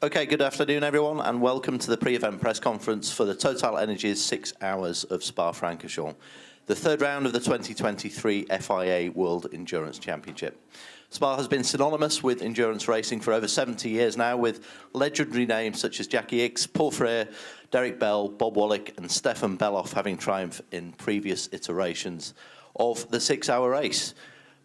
Okay, good afternoon, everyone, and welcome to the pre-event press conference for the TotalEnergies 6 hours of Spa-Francorchamps, the third round of the 2023 FIA World Endurance Championship. Spa has been synonymous with endurance racing for over 70 years now, with legendary names such as Jackie Hicks, Paul Freire, Derek Bell, Bob Wallach, and Stefan Beloff having triumphed in previous iterations of the 6-hour race.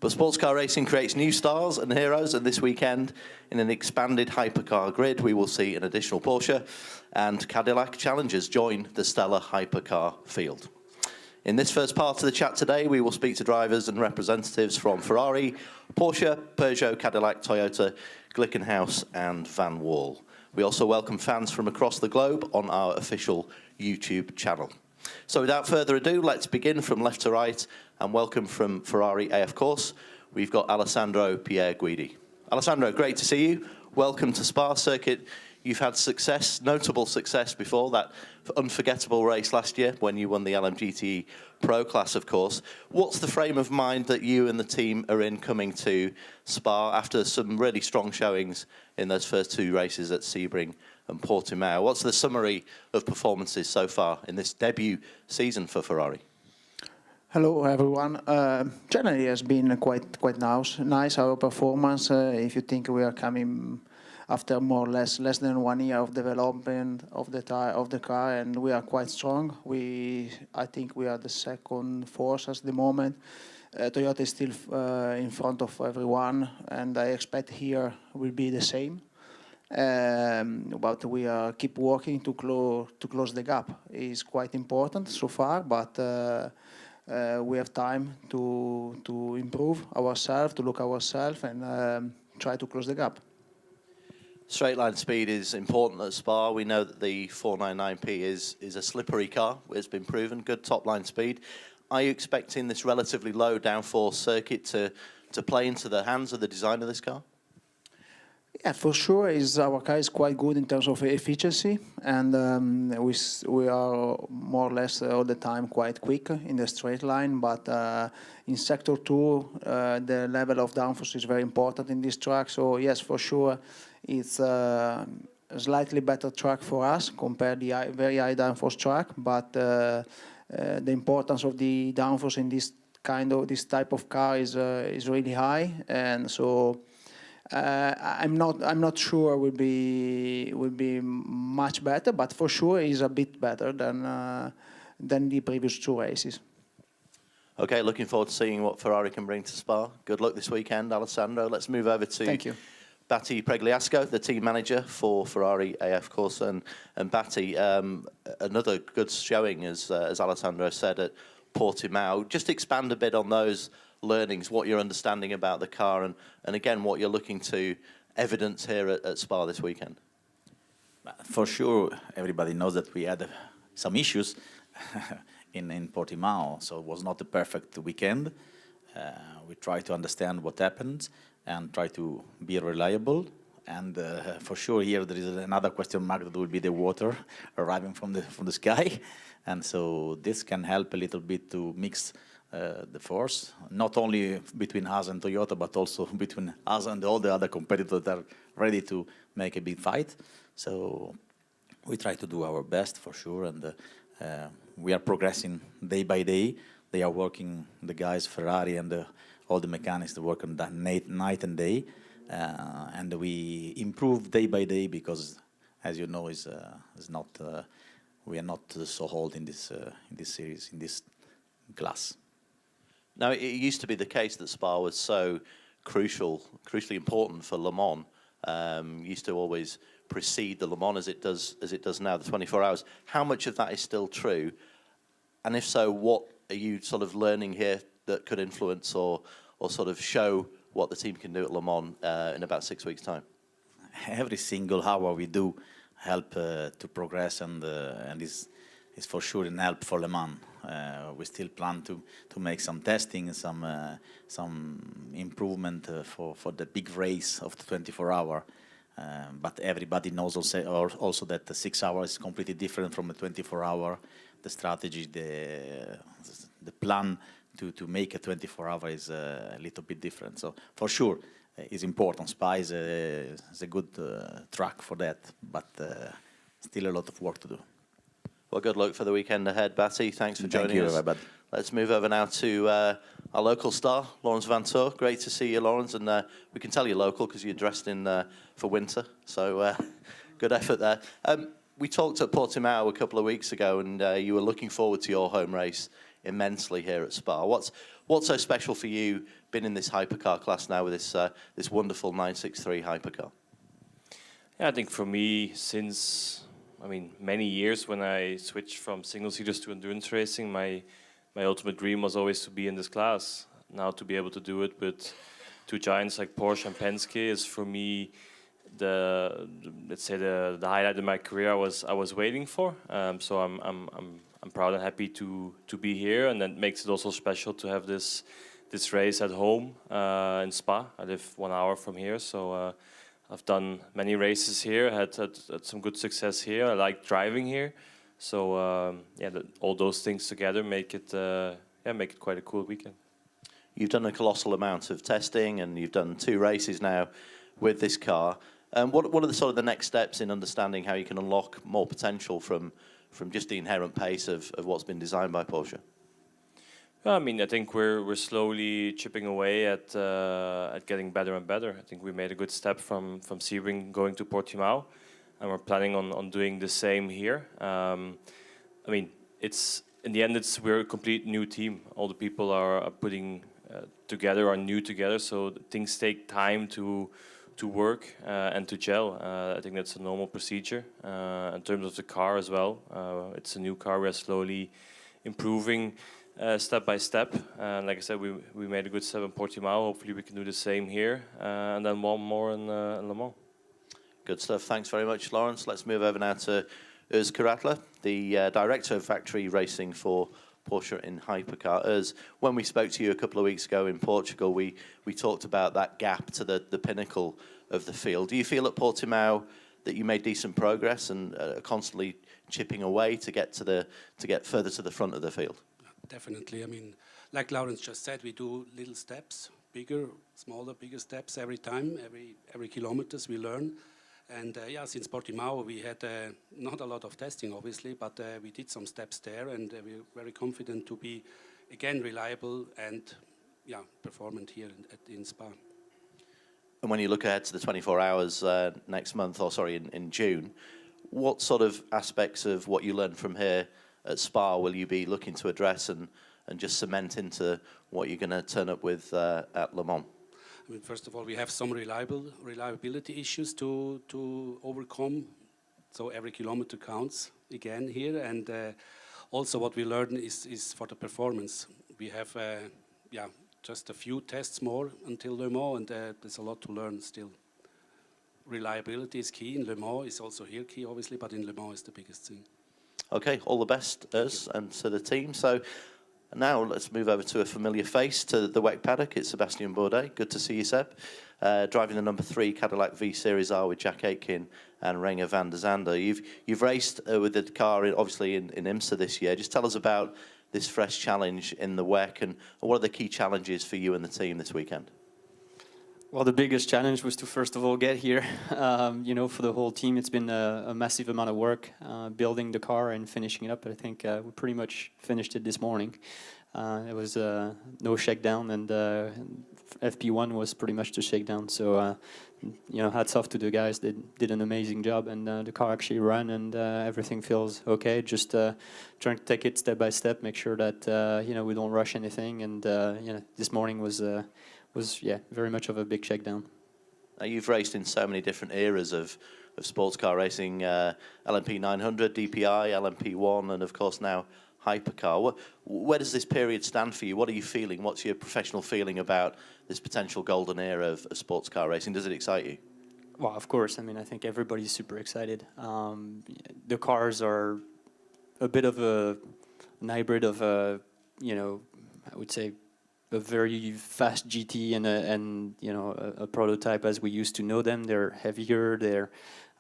But sports car racing creates new stars and heroes, and this weekend, in an expanded hypercar grid, we will see an additional Porsche and Cadillac challengers join the stellar hypercar field. In this first part of the chat today, we will speak to drivers and representatives from Ferrari, Porsche, Peugeot, Cadillac, Toyota, Glickenhaus, and Van Wall. We also welcome fans from across the globe on our official YouTube channel. So without further ado, let's begin from left to right and welcome from Ferrari AF Course. We've got Alessandro Pierre Guidi. Alessandro, great to see you. Welcome to Spa Circuit. You've had success, notable success before, that unforgettable race last year when you won the LMGTE Pro class, of course. What's the frame of mind that you and the team are in coming to Spa after some really strong showings in those first two races at Sebring and Portimao? What's the summary of performances so far in this debut season for Ferrari? Hello everyone. Generally has been quite nice our performance. If you think we are coming after more or less than 1 year of development of the car, and we are quite strong. I think we are the second force at the moment. Toyota is still in front of everyone, and I expect here will be the same. But we keep working to close the gap. It's quite important so far, but we have time to improve ourselves, to look ourselves, and try to close the gap. Straight line speed is important at Spa. We know that the 499P is a slippery car. It's been proven, good top line speed. Are you expecting this relatively low downforce circuit to play into the hands of the design of this car? Yeah, for sure. Our car is quite good in terms of efficiency, and we are more or less all the time quite quick in the straight line. But in Sector 2, the level of downforce is very important in this track. So yes, for sure, it's a slightly better track for us compared to the very high downforce track. But the importance of the downforce in this type of car is really high, and so. I'm not sure will be much better, but for sure is a bit better than the previous two races. Okay, looking forward to seeing what Ferrari can bring to Spa. Good luck this weekend, Alessandro. Let's move over to Thank you. Batti Pregliasco, the team manager for Ferrari AF Course, and Batti, another good showing as Alessandro said at Portimao. Just expand a bit on those learnings, what you're understanding about the car, and again, what you're looking to evidence here at Spa this weekend. For sure, everybody knows that we had some issues in Portimao, so it was not a perfect weekend. We try to understand what happened and try to be reliable. And for sure, here there is another question mark that will be the water arriving from the sky, and so this can help a little bit to mix the force, not only between us and Toyota, but also between us and all the other competitors that are ready to make a big fight. So we try to do our best for sure, and we are progressing day by day. They are working, the guys, Ferrari and all the mechanics, they work on that night and day, and we improve day by day because, as you know, we are not so old in this series, in this class. Now, it used to be the case that Spa was so crucially important for Le Mans. Used to always precede the Le Mans as it does now, the 24 hours. How much of that is still true? And if so, what are you sort of learning here that could influence or sort of show what the team can do at Le Mans in about 6 weeks' time? Every single hour we do help to progress, and is for sure an help for Le Mans. We still plan to make some testing, some improvement for the big race of the 24-hour. But everybody knows also that the 6 hours is completely different from the 24-hour. The strategy, the plan to make a 24-hour is a little bit different. So for sure, is important. Spa is a good track for that, but still a lot of work to do. Well, good luck for the weekend ahead, Batty. Thanks for joining Thank you, us. everybody. Let's move over now to our local star, Laurens Vanthoor. Great to see you, Laurens, and we can tell you're local because you're dressed in for winter, so good effort there. We talked at Portimao a couple of weeks ago, and you were looking forward to your home race immensely here at Spa. What's so special for you being in this hypercar class now with this wonderful 963 hypercar? Yeah, I think for me, since many years when I switched from single seaters to endurance racing, my ultimate dream was always to be in this class. Now to be able to do it with two giants like Porsche and Penske is for me the highlight of my career I was waiting for. So I'm proud and happy to be here, and that makes it also special to have this race at home in Spa. I live 1 hour from here, so I've done many races here, had some good success here. I like driving here, so all those things together make it quite a cool weekend. You've done a colossal amount of testing, and you've done 2 races now with this car. What are the sort of the next steps in understanding how you can unlock more potential from just the inherent pace of what's been designed by Porsche? I think we're slowly chipping away at getting better and better. I think we made a good step from Sebring going to Portimao, and we're planning on doing the same here. It's in the end, we're a complete new team. All the people are putting together, are new together, so things take time to work and to gel. I think that's a normal procedure. In terms of the car as well, it's a new car. We're slowly improving step by step. And like I said, we made a good step in Portimao. Hopefully we can do the same here, and then one more in Le Mans. Good stuff. Thanks very much, Laurens. Let's move over now to Urs Karatler, the Director of Factory Racing for Porsche in Hypercar. Urs, when we spoke to you a couple of weeks ago in Portugal, we talked about that gap to the pinnacle of the field. Do you feel at Portimao that you made decent progress and constantly chipping away to get further to the front of the field? Definitely. Like Laurens just said, we do little steps, bigger, smaller, bigger steps every time, every kilometers we learn. And since Portimao, we had not a lot of testing, obviously, but we did some steps there, and we're very confident to be, again, reliable and performant here in Spa. And when you look ahead to the 24 hours next month, in June, what sort of aspects of what you learned from here at Spa will you be looking to address and just cement into what you're going to turn up with at Le Mans? First of all, we have some reliability issues to overcome. So every kilometer counts again here. And also what we learn is for the performance. We have just a few tests more until Le Mans, and there's a lot to learn still. Reliability is key. In Le Mans is also here key, obviously, but in Le Mans is the biggest thing. Okay, all the best, Urs, and to the team. So now let's move over to a familiar face to the WEC paddock. It's Sebastian Bourdais. Good to see you, Seb. Driving the number 3 Cadillac V Series R with Jack Aitken and Renger van der Zande. You've raced with the car, obviously, in IMSA this year. Just tell us about this fresh challenge in the WEC, and what are the key challenges for you and the team this weekend? Well, the biggest challenge was to first of all get here. For the whole team, it's been a massive amount of work building the car and finishing it up. I think we pretty much finished it this morning. It was no shakedown, and FP1 was pretty much the shakedown. So, hats off to the guys. They did an amazing job, and the car actually ran, and everything feels okay. Just trying to take it step by step, make sure that we don't rush anything. And this morning was very much of a big shakedown. Now, you've raced in so many different eras of sports car racing, LMP 900, DPI, LMP1, and of course now Hypercar. Where does this period stand for you? What are you feeling? What's your professional feeling about this potential golden era of sports car racing? Does it excite you? Well, of course. I think everybody's super excited. The cars are a bit of an hybrid of I would say a very fast GT and a prototype as we used to know them. They're heavier, they're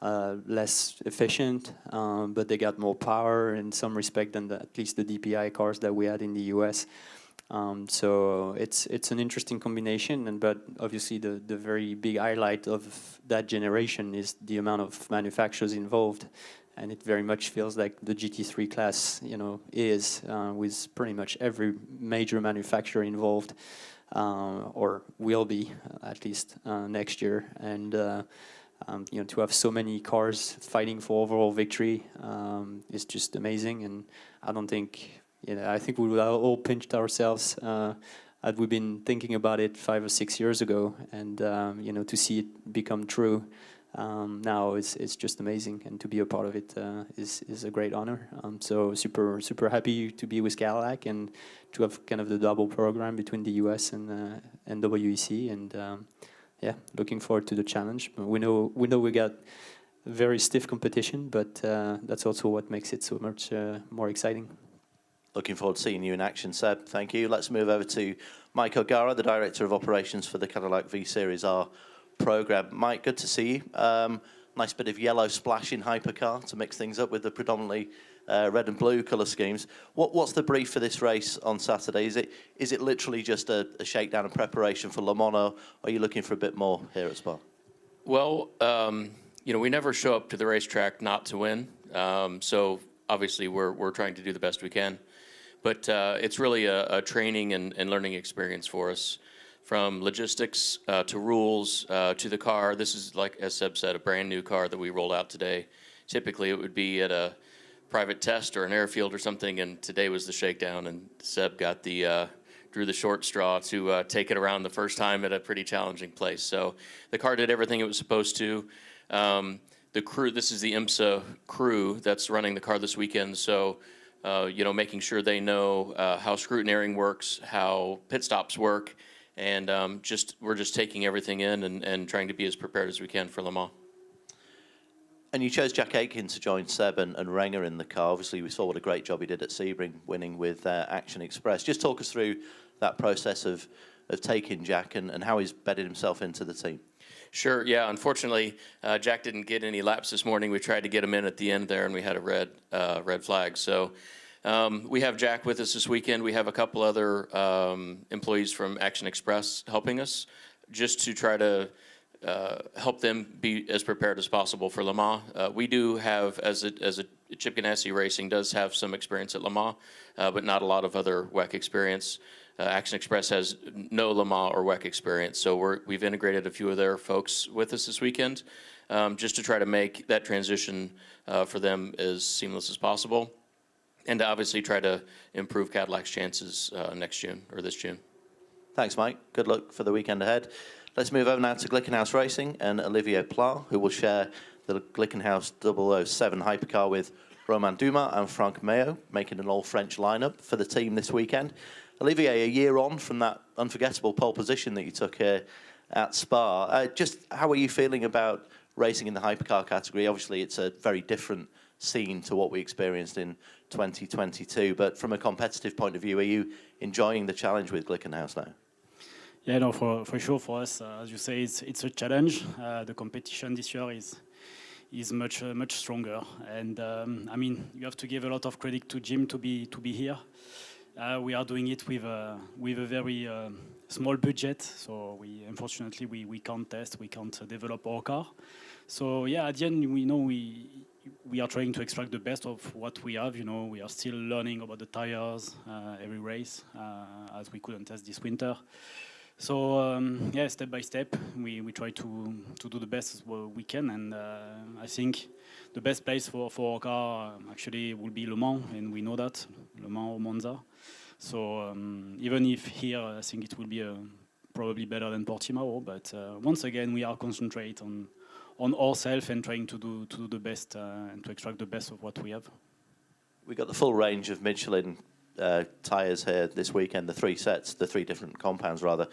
less efficient, but they got more power in some respect than at least the DPI cars that we had in the US. So it's an interesting combination, but obviously the very big highlight of that generation is the amount of manufacturers involved, and it very much feels like the GT3 class, is with pretty much every major manufacturer involved, or will be at least next year, and to have so many cars fighting for overall victory is just amazing, and I don't think. I think we would have all pinched ourselves had we been thinking about it 5 or 6 years ago, and to see it become true now it's just amazing, and to be a part of it is a great honor. So super happy to be with Cadillac and to have kind of the double program between the US and WEC, and looking forward to the challenge. We know we got very stiff competition, but that's also what makes it so much more exciting. Looking forward to seeing you in action, Seb. Thank you. Let's move over to Mike O'Gara, the Director of Operations for the Cadillac V Series R program. Mike, good to see you. Nice bit of yellow splash in Hypercar to mix things up with the predominantly red and blue colour schemes. What's the brief for this race on Saturday? Is it literally just a shakedown and preparation for Le Mans, or are you looking for a bit more here at Spa? Well, we never show up to the racetrack not to win. So obviously we're trying to do the best we can. But it's really a training and learning experience for us, from logistics to rules to the car. This is, like as Seb said, a brand new car that we rolled out today. Typically it would be at a private test or an airfield or something, and today was the shakedown, and Seb got drew the short straw to take it around the first time at a pretty challenging place. So the car did everything it was supposed to. The crew, this is the IMSA crew that's running the car this weekend, so making sure they know how scrutineering works, how pit stops work, and we're just taking everything in and trying to be as prepared as we can for Le Mans. And you chose Jack Aitken to join Seb and Renger in the car. Obviously, we saw what a great job he did at Sebring, winning with Action Express. Just talk us through that process of taking Jack and how he's bedded himself into the team. Sure, yeah. Unfortunately, Jack didn't get any laps this morning. We tried to get him in at the end there, and we had a red flag. So we have Jack with us this weekend. We have a couple other employees from Action Express helping us, just to try to help them be as prepared as possible for Le Mans. We do have, as a Chip Ganassi Racing does have some experience at Le Mans, but not a lot of other WEC experience. Action Express has no Le Mans or WEC experience, so we've integrated a few of their folks with us this weekend, just to try to make that transition for them as seamless as possible, and to obviously try to improve Cadillac's chances next June, or this June. Thanks, Mike. Good luck for the weekend ahead. Let's move over now to Glickenhaus Racing and Olivier Pla, who will share the Glickenhaus 007 Hypercar with Romain Dumas and Franck Mayo, making an all-French lineup for the team this weekend. Olivier, a year on from that unforgettable pole position that you took here at Spa, just how are you feeling about racing in the hypercar category? Obviously, it's a very different scene to what we experienced in 2022, but from a competitive point of view, are you enjoying the challenge with Glickenhaus now? Yeah, no, for sure for us, as you say, it's a challenge. The competition this year is much stronger, and I mean, you have to give a lot of credit to Jim to be here. We are doing it with a very small budget, so unfortunately we can't test, we can't develop our car. So yeah, at the end we know we are trying to extract the best of what we have. We are still learning about the tires every race, as we couldn't test this winter. So yeah, step by step, we try to do the best we can, and I think the best place for our car actually will be Le Mans, and we know that, Le Mans or Monza. So even if here I think it will be probably better than Portimao, but once again we are concentrate on ourselves and trying to do the best and to extract the best of what we have. We got the full range of Michelin tyres here this weekend, the three different compounds rather.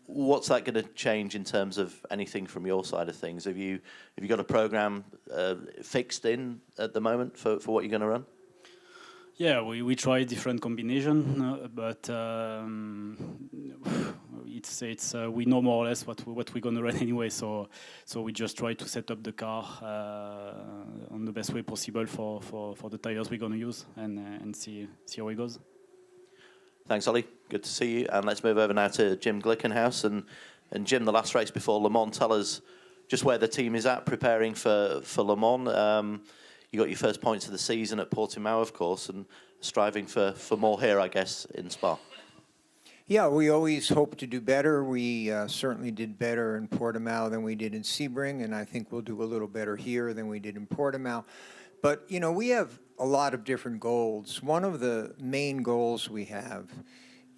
What's that going to change in terms of anything from your side of things? Have you got a program fixed in at the moment for what you're going to run? Yeah, we try different combination, but it's we know more or less what we're going to run anyway. So we just try to set up the car on the best way possible for the tires we're going to use, and see how it goes. Thanks, Ollie. Good to see you. And let's move over now to Jim Glickenhaus. And Jim, the last race before Le Mans, tell us just where the team is at preparing for Le Mans. You got your first points of the season at Portimao, of course, and striving for more here, I guess, in Spa. Yeah, we always hope to do better. We certainly did better in Portimao than we did in Sebring, and I think we'll do a little better here than we did in Portimao. But, you know, we have a lot of different goals. One of the main goals we have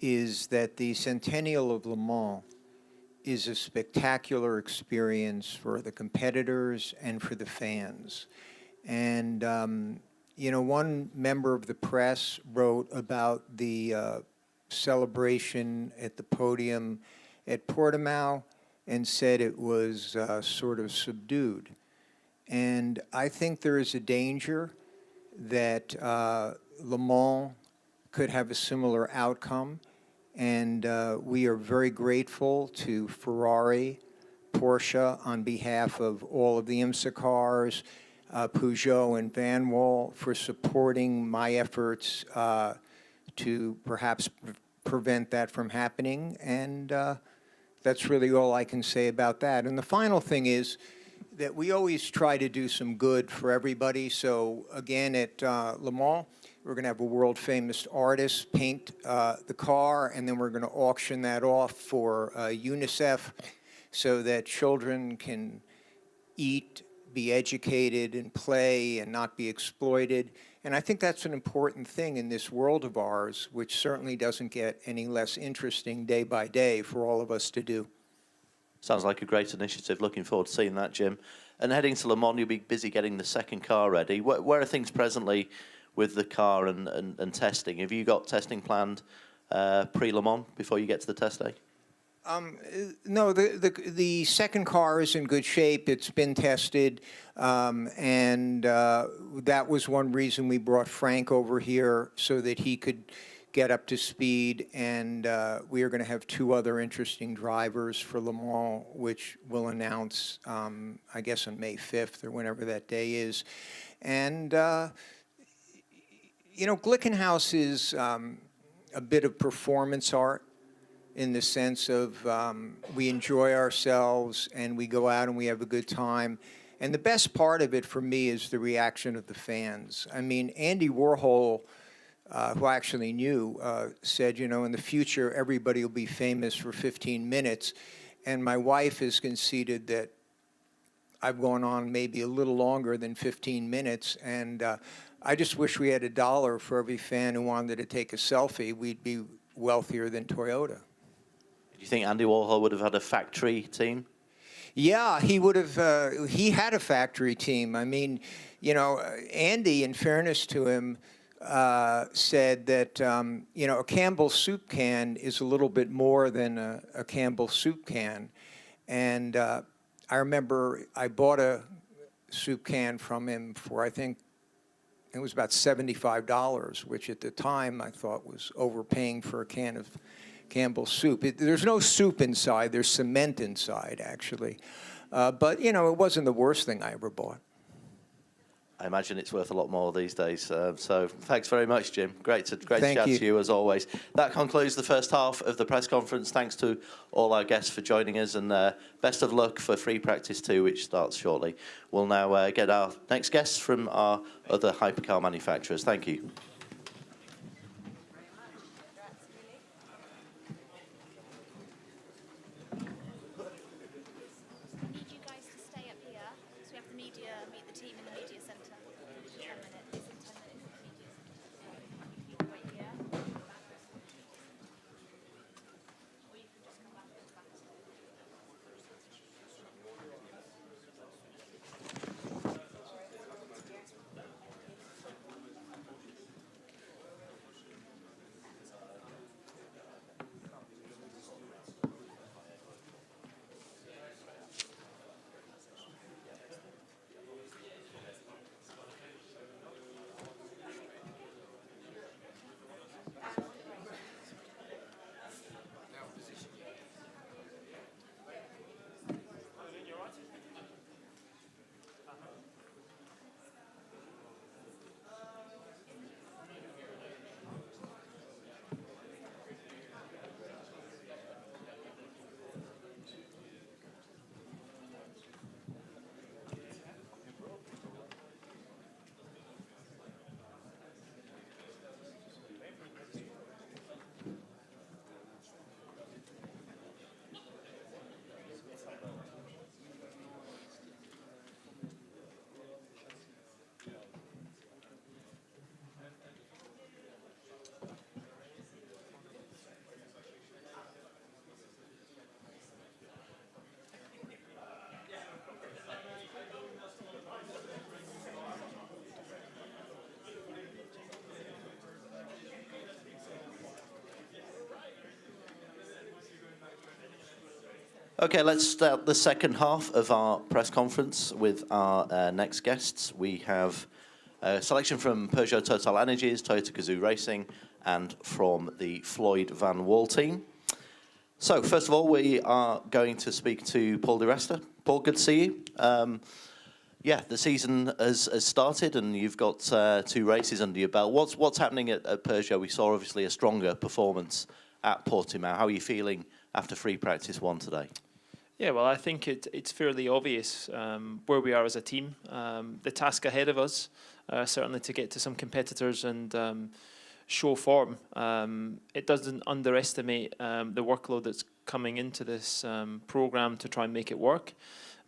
is that the Centennial of Le Mans is a spectacular experience for the competitors and for the fans. And, you know, one member of the press wrote about the celebration at the podium at Portimao and said it was sort of subdued. And I think there is a danger that Le Mans could have a similar outcome. And we are very grateful to Ferrari, Porsche, on behalf of all of the IMSA cars, Peugeot and Van Wall, for supporting my efforts to perhaps prevent that from happening. And that's really all I can say about that. And the final thing is that we always try to do some good for everybody. So again, at Le Mans, we're going to have a world-famous artist paint the car, and then we're going to auction that off for UNICEF so that children can eat, be educated, and play, and not be exploited. And I think that's an important thing in this world of ours, which certainly doesn't get any less interesting day by day for all of us to do. Sounds like a great initiative. Looking forward to seeing that, Jim. And heading to Le Mans, you'll be busy getting the second car ready. Where are things presently with the car and testing? Have you got testing planned pre-Le Mans before you get to the test day? No, the second car is in good shape. It's been tested, and that was one reason we brought Frank over here, so that he could get up to speed. And we are going to have two other interesting drivers for Le Mans, which we'll announce, I guess, on May 5th or whenever that day is. And you know, Glickenhaus is a bit of performance art, in the sense of we enjoy ourselves and we go out and we have a good time. And the best part of it for me is the reaction of the fans. I mean, Andy Warhol, who I actually knew, said, you know, in the future, everybody will be famous for 15 minutes. And my wife has conceded that I've gone on maybe a little longer than 15 minutes. And I just wish we had $1 for every fan who wanted to take a selfie. We'd be wealthier than Toyota. Do you think Andy Warhol would have had a factory team? Yeah, he would have. He had a factory team. I mean, you know, Andy, in fairness to him, said that, you know, a Campbell's soup can is a little bit more than a Campbell's soup can. And I remember I bought a soup can from him for, I think, it was about $75, which at the time I thought was overpaying for a can of Campbell's soup. There's no soup inside. There's cement inside, actually. But, you know, it wasn't the worst thing I ever bought. I imagine it's worth a lot more these days. So thanks very much, Jim. Great to chat to you, as always. That concludes the first half of the press conference. Thanks to all our guests for joining us, and best of luck for free practice 2, which starts shortly. We'll now get our next guests from our other hypercar manufacturers. Thank you. Okay, let's start the second half of our press conference with our next guests. We have a selection from Peugeot TotalEnergies, Toyota Gazoo Racing, and from the Floyd Van Wall team. So, first of all, we are going to speak to Paul Di Resta. Paul, good to see you. Yeah, the season has started, and you've got 2 races under your belt. What's happening at Peugeot? We saw obviously a stronger performance at Portimao. How are you feeling after free practice 1 today? Yeah, well, I think it's fairly obvious where we are as a team. The task ahead of us, certainly to get to some competitors and show form. It doesn't underestimate the workload that's coming into this program to try and make it work.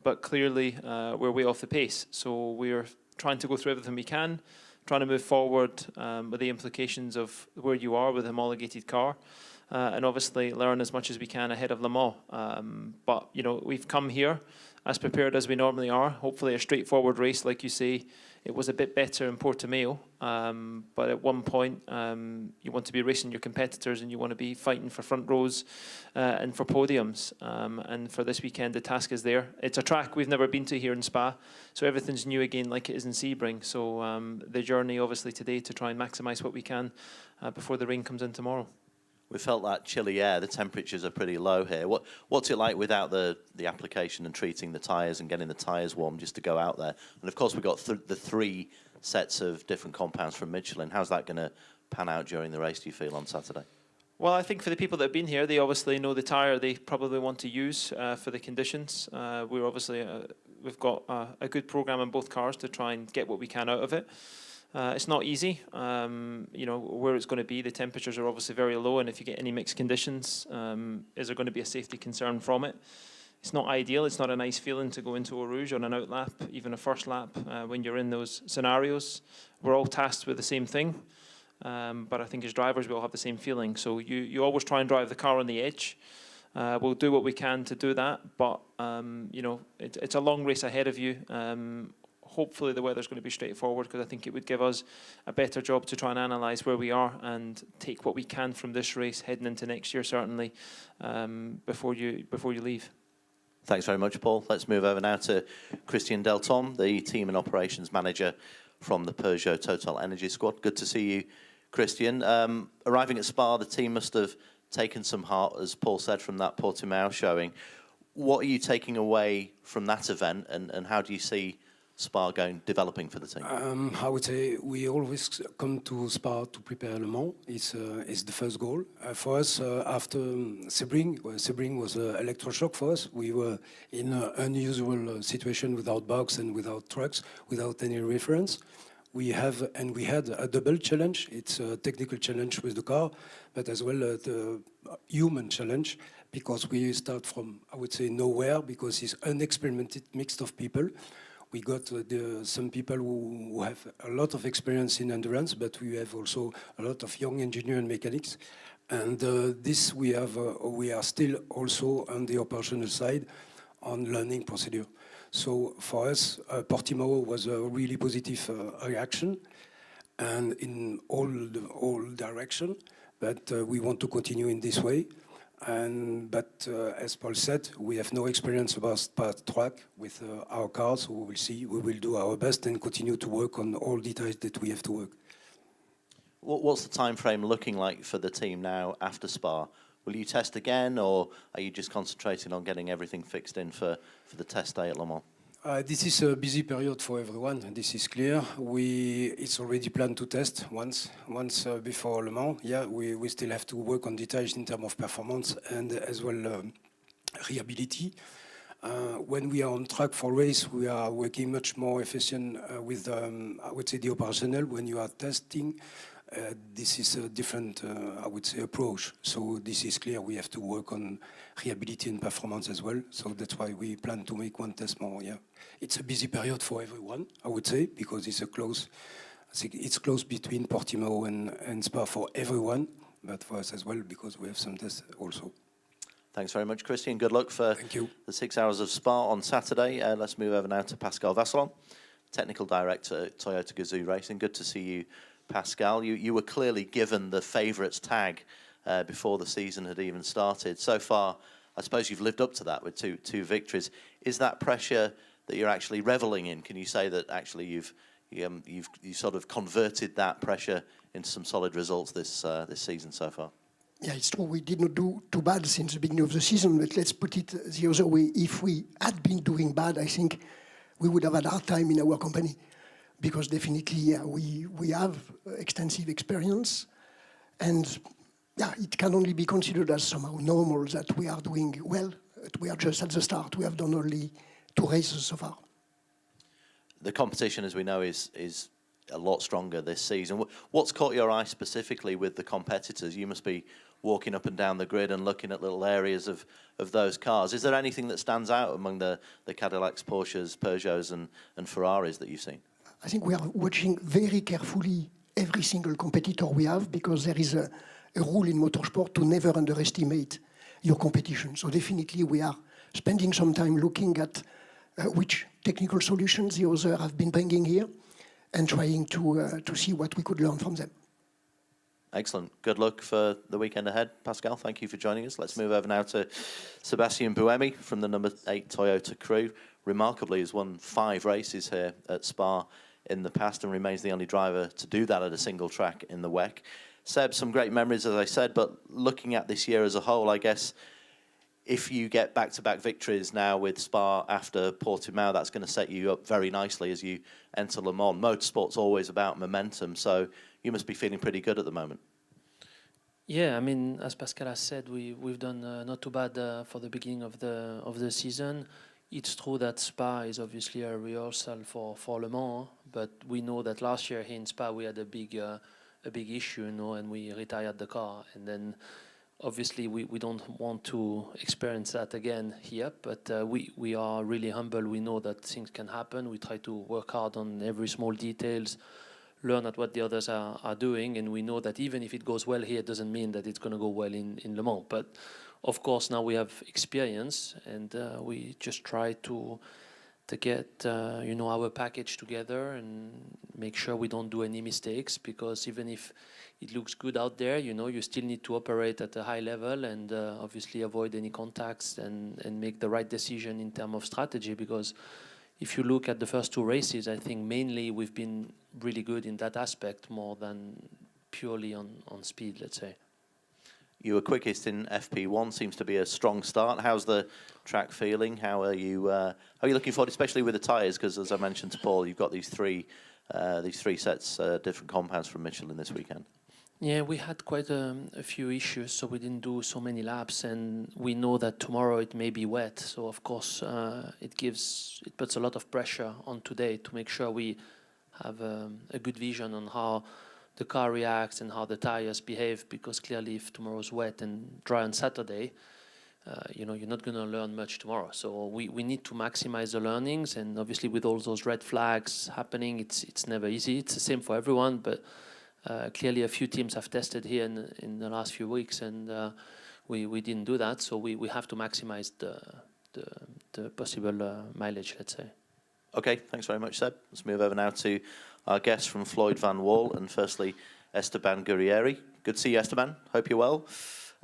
But clearly, we're way off the pace. So we're trying to go through everything we can, trying to move forward with the implications of where you are with a homologated car. And obviously learn as much as we can ahead of Le Mans. But, you know, we've come here as prepared as we normally are. Hopefully a straightforward race, like you say. It was a bit better in Portimao. But at one point, you want to be racing your competitors and you want to be fighting for front rows and for podiums. And for this weekend, the task is there. It's a track we've never been to here in Spa. So everything's new again like it is in Sebring. So the journey, obviously, today to try and maximise what we can before the rain comes in tomorrow. We felt that chilly air. The temperatures are pretty low here. What's it like without the application and treating the tyres and getting the tyres warm just to go out there? And of course, we've got the 3 sets of different compounds from Michelin. How's that going to pan out during the race, do you feel, on Saturday? Well, I think for the people that have been here, they obviously know the tyre they probably want to use for the conditions. We're obviously we've got a good programme on both cars to try and get what we can out of it. It's not easy, you know, where it's going to be. The temperatures are obviously very low, and if you get any mixed conditions, is there going to be a safety concern from it? It's not ideal. It's not a nice feeling to go into Eau Rouge on an out lap, even a first lap, when you're in those scenarios. We're all tasked with the same thing, but I think as drivers we all have the same feeling. So you always try and drive the car on the edge. We'll do what we can to do that, but you know, it's a long race ahead of you. Hopefully the weather's going to be straightforward, because I think it would give us a better job to try and analyse where we are and take what we can from this race heading into next year, certainly, before you leave. Thanks very much, Paul. Let's move over now to Christian Delton, the Team and Operations Manager from the Peugeot TotalEnergies squad. Good to see you, Christian. Arriving at Spa, the team must have taken some heart, as Paul said, from that Portimao showing. What are you taking away from that event, and how do you see Spa developing for the team? I would say we always come to Spa to prepare Le Mans. It's the first goal. For us, after Sebring was electroshock for us. We were in an unusual situation without box and without trucks, without any reference. We had a double challenge. It's a technical challenge with the car, but as well the human challenge, because we start from, I would say, nowhere, because it's unexperimented mix of people. We got some people who have a lot of experience in endurance, but we have also a lot of young engineers and mechanics. And this we are still also on the operational side on learning procedure. So for us, Portimao was a really positive reaction, and in all direction. But we want to continue in this way. But as Paul said, we have no experience about track with our cars, so we will see. We will do our best and continue to work on all details that we have to work. What's the time frame looking like for the team now after Spa? Will you test again, or are you just concentrating on getting everything fixed in for the test day at Le Mans? This is a busy period for everyone, and this is clear. It's already planned to test once before Le Mans. Yeah, we still have to work on details in terms of performance and as well reliability. When we are on track for race, we are working much more efficient with, I would say, the operational. When you are testing, this is a different, I would say, approach. So this is clear. We have to work on reliability and performance as well. So that's why we plan to make one test more. Yeah, it's a busy period for everyone, I would say, because it's it's close between Portimao and Spa for everyone, but for us as well, because we have some tests also. Thanks very much, Christian. Good luck for the 6 hours of Spa on Saturday. Let's move over now to Pascal Vasselon, Technical Director at Toyota Gazoo Racing. Good to see you, Pascal. You were clearly given the favourites tag before the season had even started. So far, I suppose you've lived up to that with two victories. Is that pressure that you're actually reveling in? Can you say that actually you've sort of converted that pressure into some solid results this season so far? Yeah, it's true. We did not do too bad since the beginning of the season, but let's put it the other way. If we had been doing bad, I think we would have had a hard time in our company, because definitely, yeah, we have extensive experience, and yeah, it can only be considered as somehow normal that we are doing well. We are just at the start. We have done only 2 races so far. The competition, as we know, is a lot stronger this season. What's caught your eye specifically with the competitors? You must be walking up and down the grid and looking at little areas of those cars. Is there anything that stands out among the Cadillacs, Porsches, Peugeots and Ferraris that you've seen? I think we are watching very carefully every single competitor we have, because there is a rule in motorsport to never underestimate your competition. So definitely we are spending some time looking at which technical solutions the others have been bringing here, and trying to see what we could learn from them. Excellent. Good luck for the weekend ahead, Pascal. Thank you for joining us. Let's move over now to Sebastian Buemi from the number 8 Toyota crew. Remarkably, has won 5 races here at Spa in the past and remains the only driver to do that at a single track in the WEC. Seb, some great memories, as I said, but looking at this year as a whole, I guess if you get back-to-back victories now with Spa after Portimao, that's going to set you up very nicely as you enter Le Mans. Motorsport's always about momentum, so you must be feeling pretty good at the moment. Yeah, I mean, as Pascal has said, we've done not too bad for the beginning of the season. It's true that Spa is obviously a rehearsal for Le Mans, but we know that last year here in Spa we had a big issue, and we retired the car, and then obviously we don't want to experience that again here, but we are really humble. We know that things can happen. We try to work hard on every small details, learn at what the others are doing, and we know that even if it goes well here, it doesn't mean that it's going to go well in Le Mans. But of course now we have experience, and we just try to get our package together and make sure we don't do any mistakes, because even if it looks good out there, you still need to operate at a high level and obviously avoid any contacts and make the right decision in terms of strategy, because if you look at the first 2 races, I think mainly we've been really good in that aspect more than purely on speed, let's say. You were quickest in FP1, seems to be a strong start. How's the track feeling? How are you looking forward, especially with the tyres? Because as I mentioned to Paul, you've got these three sets, different compounds from Michelin this weekend. Yeah, we had quite a few issues, so we didn't do so many laps, and we know that tomorrow it may be wet. So of course, it puts a lot of pressure on today to make sure we have a good vision on how the car reacts and how the tires behave, because clearly if tomorrow's wet and dry on Saturday, you're not going to learn much tomorrow. So we need to maximize the learnings, and obviously with all those red flags happening, it's never easy. It's the same for everyone, but clearly a few teams have tested here in the last few weeks, and we didn't do that. So we have to maximize the possible mileage, let's say. Okay, thanks very much, Seb. Let's move over now to our guest from Floyd Van Wall, and firstly, Esteban Gurrieri. Good to see you, Esteban. Hope you're well.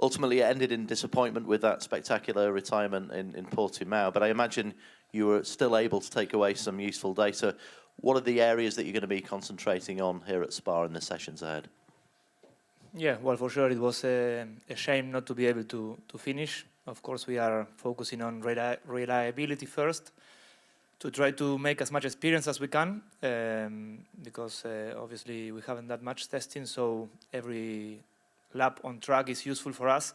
Ultimately, it ended in disappointment with that spectacular retirement in Portimao, but I imagine you were still able to take away some useful data. What are the areas that you're going to be concentrating on here at Spa in the sessions ahead? Yeah, well, for sure, it was a shame not to be able to finish. Of course, we are focusing on reliability first, to try to make as much experience as we can, because obviously we haven't that much testing, so every lap on track is useful for us.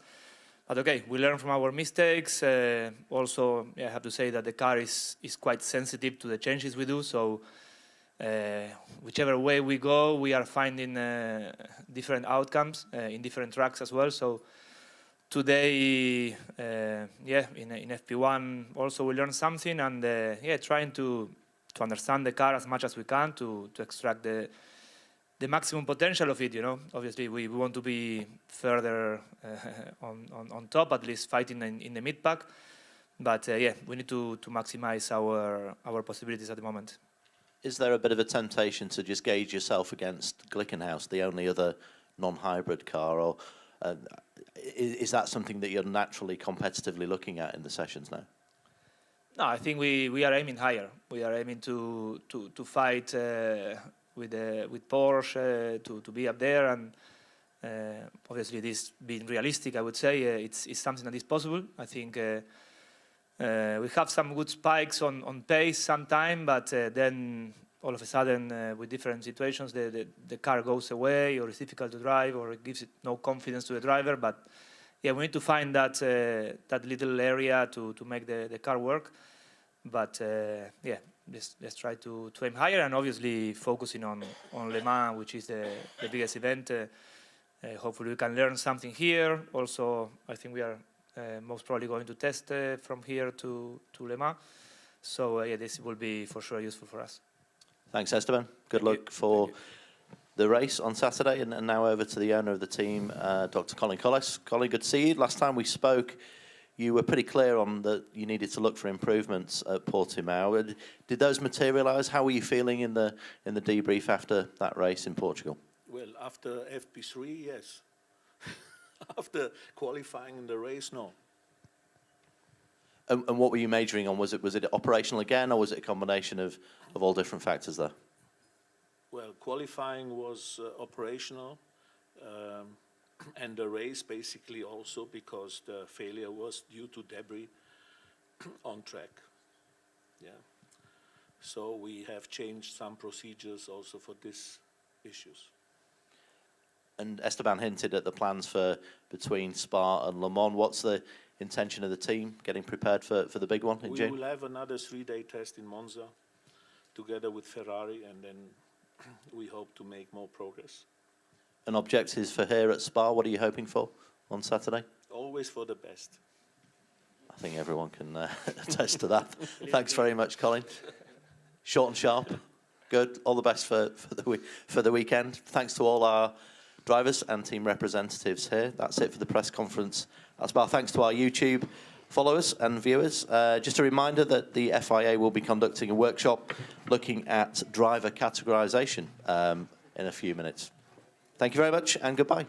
But okay, we learn from our mistakes. Also, I have to say that the car is quite sensitive to the changes we do, so whichever way we go, we are finding different outcomes in different tracks as well. So today, in FP1 also we learned something, and trying to understand the car as much as we can to extract the maximum potential of it. Obviously we want to be further on top, at least fighting in the mid pack. But we need to maximize our possibilities at the moment. Is there a bit of a temptation to just gauge yourself against Glickenhaus, the only other non-hybrid car, or Is that something that you're naturally competitively looking at in the sessions now? No, I think we are aiming higher. We are aiming to fight with Porsche to be up there, and obviously this being realistic, I would say it's something that is possible. I think we have some good spikes on pace sometime, but then all of a sudden with different situations the car goes away, or it's difficult to drive, or it gives it no confidence to the driver. But yeah, we need to find that that little area to make the car work. But yeah, let's try to aim higher, and obviously focusing on Le Mans, which is the biggest event. Hopefully we can learn something here. Also, I think we are most probably going to test from here to Le Mans. So yeah, this will be for sure useful for us. Thanks, Esteban. Good luck for the race on Saturday. And now over to the owner of the team, Dr. Colin Collis. Colin, good to see you. Last time we spoke, you were pretty clear on that you needed to look for improvements at Portimao. Did those materialise? How were you feeling in the debrief after that race in Portugal? Well, after FP3, yes. After qualifying in the race, no. And what were you majoring on? Was it operational again, or was it a combination of all different factors there? Well, qualifying was operational, and the race basically also because the failure was due to debris on track. Yeah. So we have changed some procedures also for these issues. And Esteban hinted at the plans for between Spa and Le Mans. What's the intention of the team getting prepared for the big one in June? We will have another 3-day test in Monza together with Ferrari, and then we hope to make more progress. And objectives for here at Spa, what are you hoping for on Saturday? Always for the best. I think everyone can attest to that. Thanks very much, Colin. Short and sharp. Good. All the best for the weekend. Thanks to all our drivers and team representatives here. That's it for the press conference at Spa. Thanks to our YouTube followers and viewers. Just a reminder that the FIA will be conducting a workshop looking at driver categorisation in a few minutes. Thank you very much and goodbye.